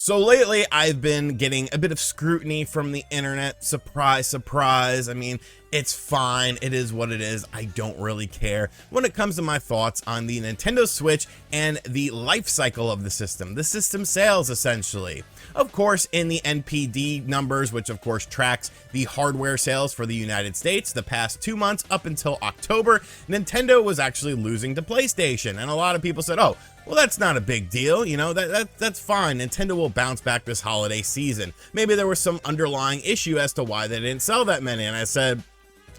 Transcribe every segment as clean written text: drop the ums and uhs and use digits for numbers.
So lately, I've been getting a bit of scrutiny from the internet. Surprise, surprise. I mean, it's fine. It is what it is. I don't really care when it comes to my thoughts on the Nintendo Switch and the life cycle of the system sales, essentially. Of course, in the NPD numbers, which of course tracks the hardware sales for the United States, the past 2 months up until October, Nintendo was actually losing to PlayStation. And a lot of people said, oh, well, that's not a big deal, you know, that's fine. Nintendo will bounce back this holiday season. Maybe there was some underlying issue as to why they didn't sell that many. And I said,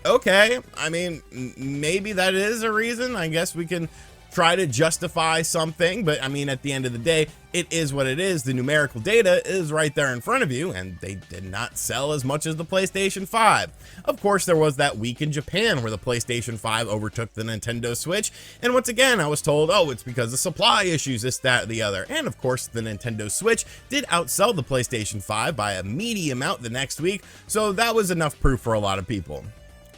okay, I mean, maybe that is a reason. I guess we can try to justify something, but I mean, at the end of the day, it is what it is. The numerical data is right there in front of you, and they did not sell as much as the PlayStation 5. Of course, there was that week in Japan where the PlayStation 5 overtook the Nintendo Switch, and once again, I was told, oh, it's because of supply issues, this, that, the other. And of course, the Nintendo Switch did outsell the PlayStation 5 by a meaty amount the next week, so that was enough proof for a lot of people.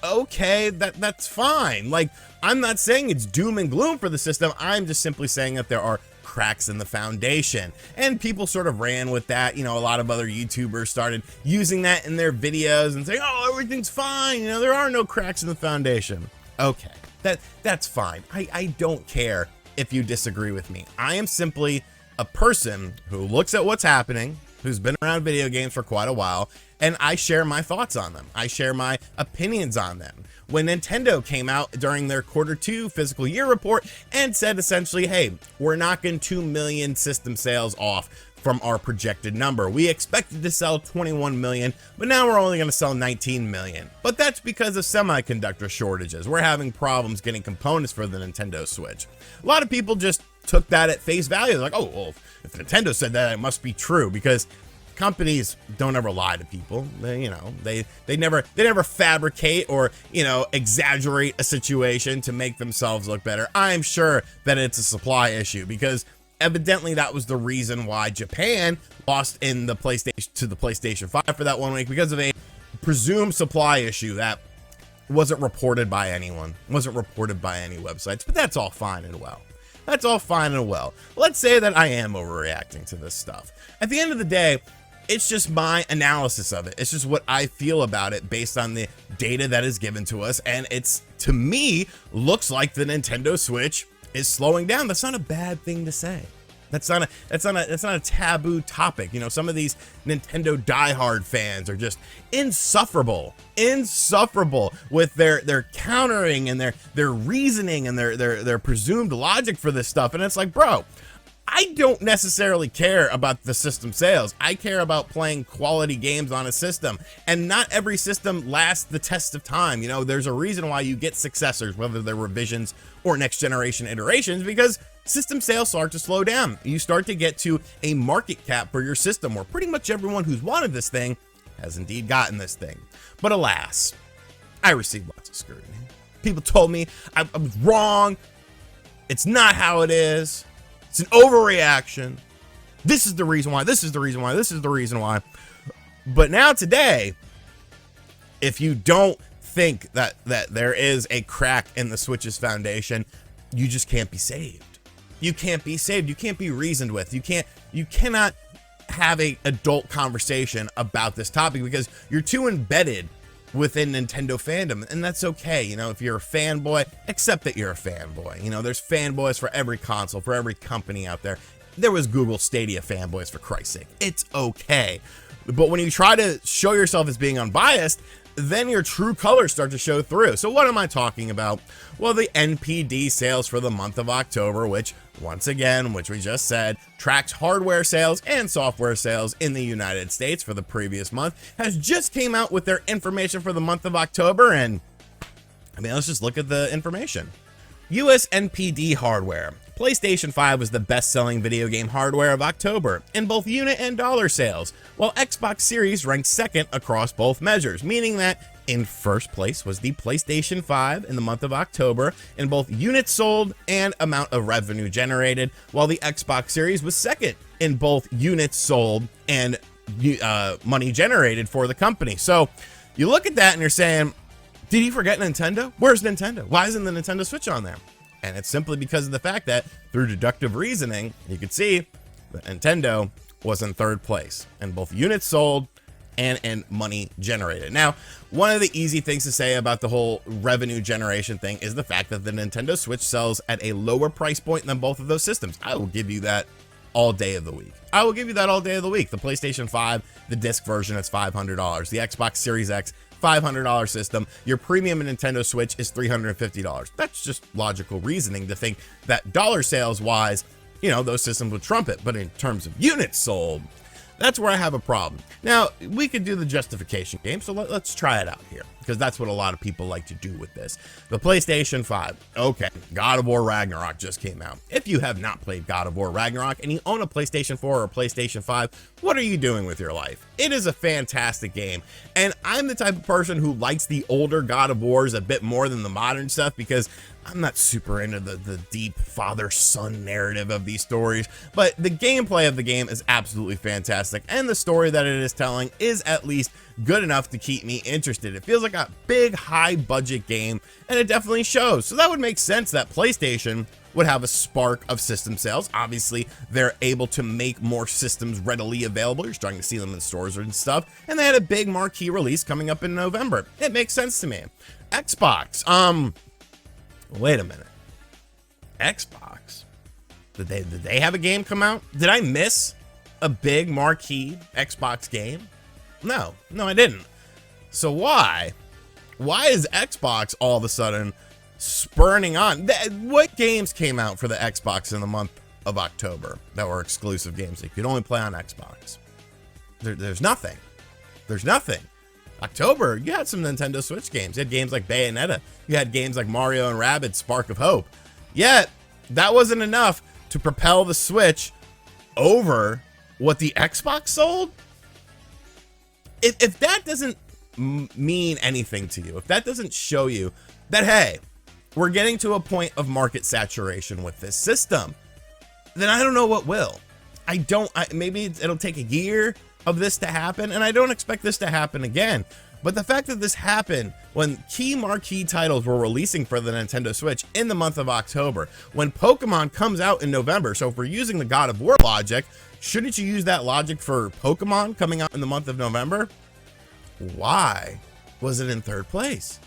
Okay, that's fine. Like, I'm not saying it's doom and gloom for the system. I'm just simply saying that there are cracks in the foundation, and people sort of ran with that. You know, a lot of other YouTubers started using that in their videos and saying, oh, everything's fine. You know, there are no cracks in the foundation. Okay, that's fine. I don't care if you disagree with me. I am simply a person who looks at what's happening, who's been around video games for quite a while, and I share my thoughts on them. I share my opinions on them. When Nintendo came out during their Q2 fiscal year report and said essentially, hey, we're knocking 2 million system sales off from our projected number. We expected to sell 21 million, but now we're only going to sell 19 million. But that's because of semiconductor shortages. We're having problems getting components for the Nintendo Switch. A lot of people just took that at face value. They're like, oh, well, if Nintendo said that, it must be true, because companies don't ever lie to people. They never fabricate or, exaggerate a situation to make themselves look better. I'm sure that it's a supply issue, because evidently that was the reason why Japan lost in the PlayStation 5 for that 1 week, because of a presumed supply issue that wasn't reported by anyone, wasn't reported by any websites. But that's all fine and well. That's all fine and well. Let's say that I am overreacting to this stuff. At the end of the day, it's just my analysis of it. It's just what I feel about it based on the data that is given to us. And it's, to me, looks like the Nintendo Switch is slowing down. That's not a bad thing to say. That's not a taboo topic. You know, some of these Nintendo diehard fans are just insufferable with their countering and their reasoning and their presumed logic for this stuff. And it's like, bro, I don't necessarily care about the system sales. I care about playing quality games on a system, and not every system lasts the test of time. You know, there's a reason why you get successors, whether they're revisions or next generation iterations, because system sales start to slow down. You start to get to a market cap for your system where pretty much everyone who's wanted this thing has indeed gotten this thing. But alas, I received lots of scrutiny. People told me I was wrong. It's not how it is. It's an overreaction. This is the reason why. This is the reason why. This is the reason why. But now today, if you don't think that there is a crack in the Switch's foundation, you just can't be saved. You can't be saved. You can't be reasoned with. You cannot have a adult conversation about this topic, because you're too embedded within Nintendo fandom, and that's okay. You know, if you're a fanboy, accept that you're a fanboy. You know, there's fanboys for every console, for every company out there. There was Google Stadia fanboys, for Christ's sake. It's okay. But when you try to show yourself as being unbiased, then your true colors start to show through. So what am I talking about? Well, the NPD sales for the month of October, which once again, which we just said, tracks hardware sales and software sales in the United States for the previous month, has just came out with their information for the month of October. And I mean, let's just look at the information. US NPD hardware. PlayStation 5 was the best-selling video game hardware of October in both unit and dollar sales, while Xbox Series ranked second across both measures, meaning that in first place was the PlayStation 5 in the month of October in both units sold and amount of revenue generated, while the Xbox Series was second in both units sold and money generated for the company. So you look at that and you're saying, did you forget Nintendo? Where's Nintendo? Why isn't the Nintendo Switch on there? And it's simply because of the fact that through deductive reasoning, you could see that Nintendo was in third place in both units sold and money generated. Now, one of the easy things to say about the whole revenue generation thing is the fact that the Nintendo Switch sells at a lower price point than both of those systems. I will give you that all day of the week. I will give you that all day of the week. The PlayStation 5, the disc version, is $500. The Xbox Series X, $500 system. Your premium Nintendo Switch is $350. That's just logical reasoning to think that dollar sales wise, you know, those systems would trump it. But in terms of units sold, that's where I have a problem. Now, we could do the justification game, so let's try it out here, because that's what a lot of people like to do with this. The PlayStation 5. Okay, God of War Ragnarok just came out. If you have not played God of War Ragnarok and you own a PlayStation 4 or a PlayStation 5, what are you doing with your life? It is a fantastic game, and I'm the type of person who likes the older God of Wars a bit more than the modern stuff, because I'm not super into the deep father-son narrative of these stories, but the gameplay of the game is absolutely fantastic, and the story that it is telling is at least good enough to keep me interested. It feels like a big, high-budget game, and it definitely shows. So that would make sense that PlayStation would have a spark of system sales. Obviously, they're able to make more systems readily available. You're starting to see them in stores and stuff, and they had a big marquee release coming up in November. It makes sense to me. Xbox, wait a minute. Xbox? Did they have a game come out? Did I miss a big marquee Xbox game? No, I didn't. So why is Xbox all of a sudden spurning on? What games came out for the Xbox in the month of October that were exclusive games that you could only play on Xbox? There's nothing. There's nothing. October, you had some Nintendo Switch games. You had games like Bayonetta. You had games like Mario and Rabbids Spark of Hope. Yet, that wasn't enough to propel the Switch over what the Xbox sold. If that doesn't mean anything to you, if that doesn't show you that, hey, we're getting to a point of market saturation with this system, then I don't know what will. Maybe it'll take a year of this to happen, and I don't expect this to happen again. But the fact that this happened when key marquee titles were releasing for the Nintendo Switch in the month of October, when Pokemon comes out in November, so if we're using the God of War logic, shouldn't you use that logic for Pokemon coming out in the month of November? Why was it in third place?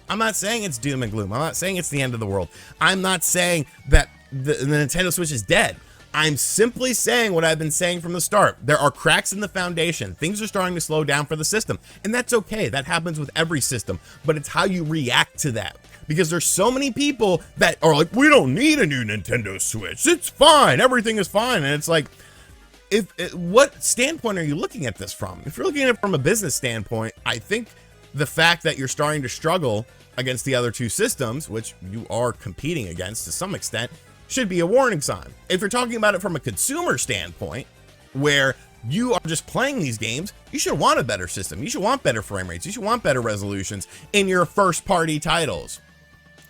I'm not saying it's doom and gloom. I'm not saying it's the end of the world. I'm not saying that the Nintendo Switch is dead. I'm simply saying what I've been saying from the start. There are cracks in the foundation. Things are starting to slow down for the system, and that's okay. That happens with every system, but it's how you react to that. Because there's so many people that are like, we don't need a new Nintendo Switch. It's fine. Everything is fine. And it's like, what standpoint are you looking at this from? If you're looking at it from a business standpoint, I think the fact that you're starting to struggle against the other two systems, which you are competing against to some extent, should be a warning sign. If you're talking about it from a consumer standpoint, where you are just playing these games, you should want a better system. You should want better frame rates. You should want better resolutions in your first party titles.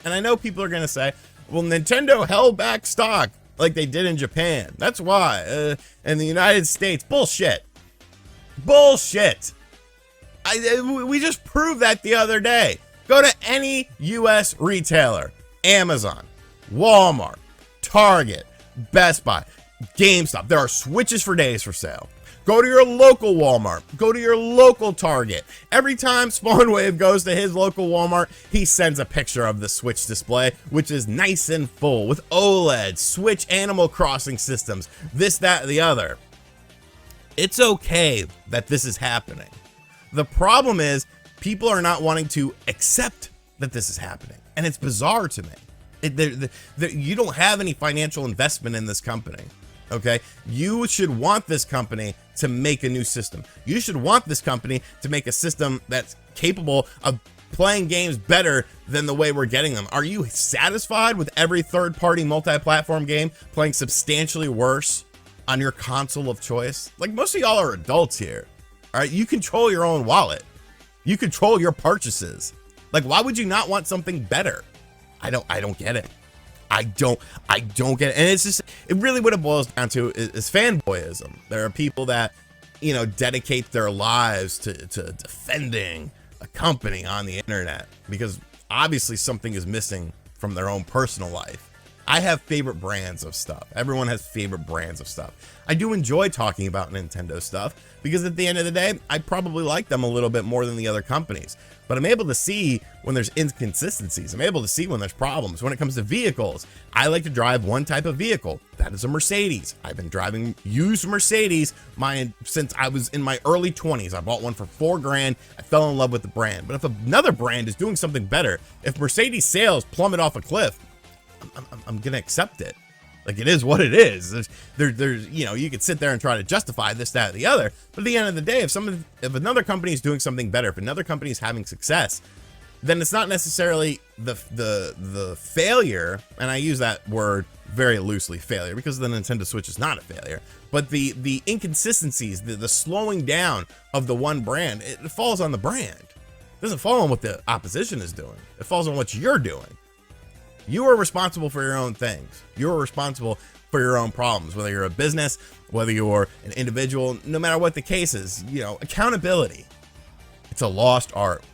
And I know people are going to say, well, Nintendo held back stock like they did in Japan. That's why. In the United States, bullshit. Bullshit. We just proved that the other day. Go to any US retailer, Amazon, Walmart, Target, Best Buy, GameStop. There are Switches for days for sale. Go to your local Walmart. Go to your local Target. Every time Spawnwave goes to his local Walmart, he sends a picture of the Switch display, which is nice and full with OLED, Switch Animal Crossing systems, this, that, the other. It's okay that this is happening. The problem is people are not wanting to accept that this is happening, and it's bizarre to me. You don't have any financial investment in this company, okay? You should want this company to make a new system. You should want this company to make a system that's capable of playing games better than the way we're getting them. Are you satisfied with every third-party multi-platform game playing substantially worse on your console of choice? Like, most of y'all are adults here, all right? You control your own wallet. You control your purchases. Like, why would you not want something better? I don't get it. I don't get it. And it's just, it really what it boils down to is fanboyism. There are people that, you know, dedicate their lives to defending a company on the internet because obviously something is missing from their own personal life. I have favorite brands of stuff. Everyone has favorite brands of stuff. I do enjoy talking about Nintendo stuff because at the end of the day, I probably like them a little bit more than the other companies. But I'm able to see when there's inconsistencies. I'm able to see when there's problems. When it comes to vehicles, I like to drive one type of vehicle. That is a Mercedes. I've been driving used Mercedes since I was in my early 20s. I bought one for $4 grand. I fell in love with the brand. But if another brand is doing something better, if Mercedes sales plummet off a cliff, I'm gonna accept it. Like, it is what it is. There's you know, you could sit there and try to justify this, that, or the other, but at the end of the day, if another company is doing something better, if another company is having success, then it's not necessarily the failure, and I use that word very loosely, failure, because the Nintendo Switch is not a failure, but the inconsistencies, the slowing down of the one brand, it falls on the brand. It doesn't fall on what the opposition is doing. It falls on what you're doing. You are responsible for your own things. You're responsible for your own problems, whether you're a business, whether you're an individual, no matter what the case is. You know, accountability. It's a lost art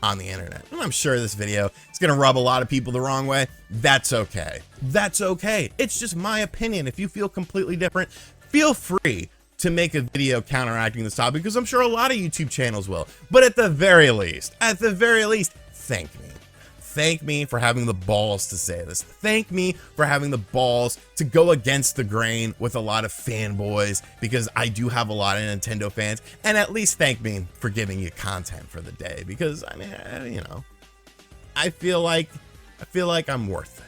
on the internet. And I'm sure this video is going to rub a lot of people the wrong way. That's okay. That's okay. It's just my opinion. If you feel completely different, feel free to make a video counteracting this topic, because I'm sure a lot of YouTube channels will. But at the very least, thank me. Thank me for having the balls to say this. Thank me for having the balls to go against the grain with a lot of fanboys, because I do have a lot of Nintendo fans. And at least thank me for giving you content for the day, because I mean, you know, I feel like I'm worth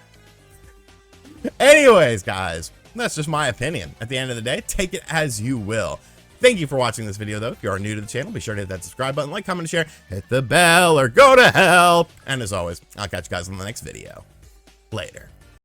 it. Anyways, guys, that's just my opinion. At the end of the day, take it as you will. Thank you for watching this video, though. If you are new to the channel, be sure to hit that subscribe button, like, comment, and share, hit the bell, or go to hell. And as always, I'll catch you guys in the next video. Later.